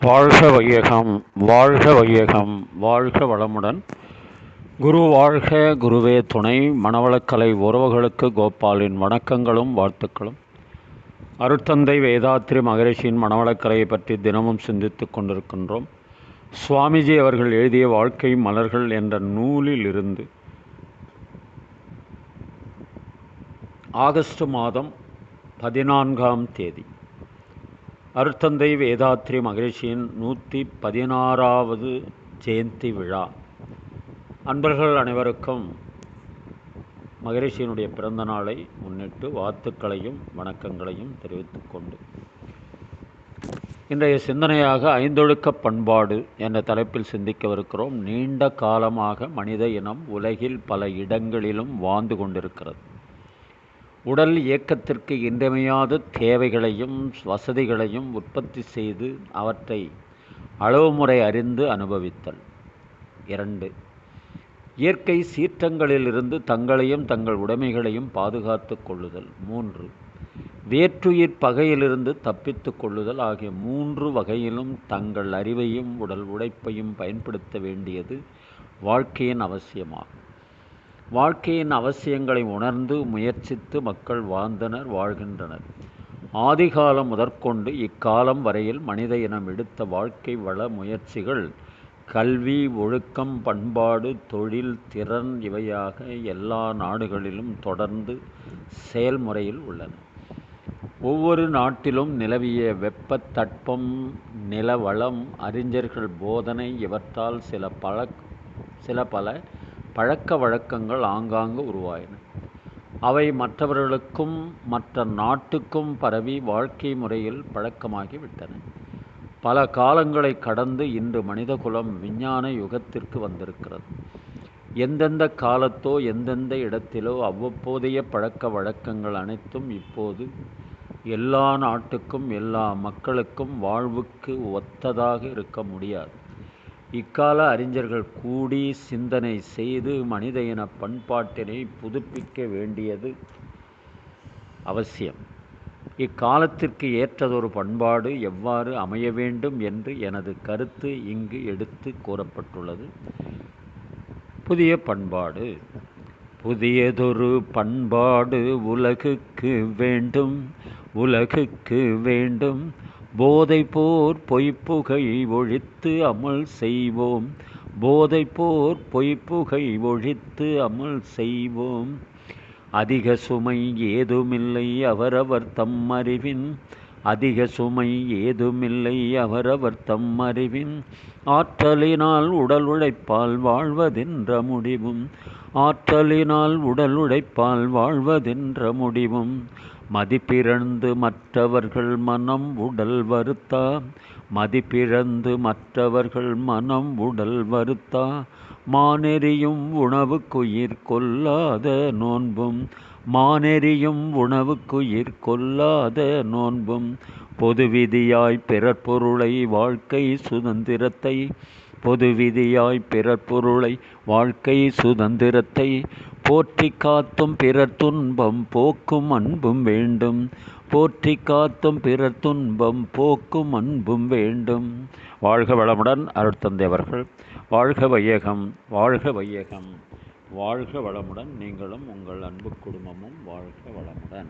வாழ்க வையகம், வாழ்க வையகம், வாழ்க வளமுடன். குரு வாழ்க, குருவே துணை. மனவளக்கலை உறவுகளுக்கு கோபாலின் வணக்கங்களும் வாழ்த்துக்களும். அருட்தந்தை வேதாத்ரி மகரிஷியின் மனவளக்கலையை பற்றி தினமும் சிந்தித்துக் கொண்டிருக்கின்றோம். சுவாமிஜி அவர்கள் எழுதிய வாழ்க்கை மலர்கள் என்ற நூலில் இருந்து ஆகஸ்ட் மாதம் 14ஆம் தேதி அருட்தந்தை வேதாத்ரி மகரிஷியின் 116வது ஜெயந்தி விழா. அன்பர்கள் அனைவருக்கும் மகரிஷியினுடைய பிறந்த நாளை முன்னிட்டு வாழ்த்துக்களையும் வணக்கங்களையும் தெரிவித்துக் கொண்டு இன்றைய சிந்தனையாக ஐந்தொழுக்க பண்பாடு என்ற தலைப்பில் சிந்திக்கவிருக்கிறோம். நீண்ட காலமாக மனித இனம் உலகில் பல இடங்களிலும் வாழ்ந்து கொண்டிருக்கிறது. உடல் இயக்கத்திற்கு இன்றியமையாத தேவைகளையும் வசதிகளையும் உற்பத்தி செய்து அவற்றை அளவுமுறை அறிந்து அனுபவித்தல். 2. இயற்கை சீற்றங்களிலிருந்து தங்களையும் தங்கள் உடைமைகளையும் பாதுகாத்து கொள்ளுதல். 3. வேற்றுயிர் பகையிலிருந்து தப்பித்து கொள்ளுதல் ஆகிய 3 வகையிலும் தங்கள் அறிவையும் உடல் உழைப்பையும் பயன்படுத்த வேண்டியது வாழ்க்கையின் அவசியமாகும். வாழ்க்கையின் அவசியங்களை உணர்ந்து முயற்சித்து மக்கள் வாழ்கின்றனர். ஆதிகாலம் முதற்கொண்டு இக்காலம் வரையில் மனித இனம் எடுத்த வாழ்க்கை வள முயற்சிகள் கல்வி, ஒழுக்கம், பண்பாடு, தொழில், திறன் இவையாக எல்லா நாடுகளிலும் தொடர்ந்து செயல்முறையில் உள்ளன. ஒவ்வொரு நாட்டிலும் நிலவிய வெப்ப தட்பம், நிலவளம், அறிஞர்கள் போதனை இவற்றால் சில பல பழக்க வழக்கங்கள் ஆங்காங்கு உருவாயின. அவை மற்றவர்களுக்கும் மற்ற நாட்டுக்கும் பரவி வாழ்க்கை முறையில் பழக்கமாகிவிட்டன. பல காலங்களை கடந்து இன்று மனிதகுலம் விஞ்ஞான யுகத்திற்கு வந்திருக்கிறது. எந்தெந்த காலத்தோ எந்தெந்த இடத்திலோ அவ்வப்போதைய பழக்க வழக்கங்கள் அனைத்தும் இப்போது எல்லா நாட்டுக்கும் எல்லா மக்களுக்கும் வாழ்வுக்கு ஒத்ததாக இருக்க முடியாது. இக்கால அறிஞர்கள் கூடி சிந்தனை செய்து மனித இன பண்பாட்டினை புதுப்பிக்க வேண்டியது அவசியம். இக்காலத்திற்கு ஏற்றதொரு பண்பாடு எவ்வாறு அமைய வேண்டும் என்று எனது கருத்து இங்கு எடுத்து கூறப்பட்டுள்ளது. புதிய பண்பாடு. புதியதொரு பண்பாடு உலகுக்கு வேண்டும், உலகுக்கு வேண்டும். போதை போர் பொய்ப்புகை ஒழித்து அமல் செய்வோம், போதை போர் பொய்ப்புகை ஒழித்து அமல் செய்வோம். அதிக சுமை ஏதுமில்லை அவரவர் தம் அறிவின், அதிக சுமை ஏதுமில்லை அவரவர் தம் அறிவின். ஆற்றலினால் உடல் உழைப்பால் வாழ்வதென்ற முடிவும், ஆற்றலினால் உடல் உழைப்பால் வாழ்வதென்ற முடிவும். மதிப்பிழந்து மற்றவர்கள் மனம் உடல் வருத்தா, மதிப்பிழந்து மற்றவர்கள் மனம் உடல் வருத்தா. மானெறியும் உணவுக்குயிர் கொல்லாத நோன்பும், மானெறியும் உணவுக்குயிர் கொல்லாத நோன்பும். பொது விதியாய் பிறர் பொருளை வாழ்க்கை சுதந்திரத்தை, பொது விதியாய் பிறர் பொருளை வாழ்க்கை சுதந்திரத்தை போற்றி காத்தும் பிறர் துன்பம் போக்கும் அன்பும் வேண்டும், போற்றி காத்தும் பிறர் துன்பம் போக்கும் அன்பும் வேண்டும். வாழ்க வளமுடன். அருட்தந்தை அவர்கள். வாழ்க வையகம், வாழ்க வையகம், வாழ்க வளமுடன். நீங்களும் உங்கள் அன்பு குடும்பமும் வாழ்க வளமுடன்.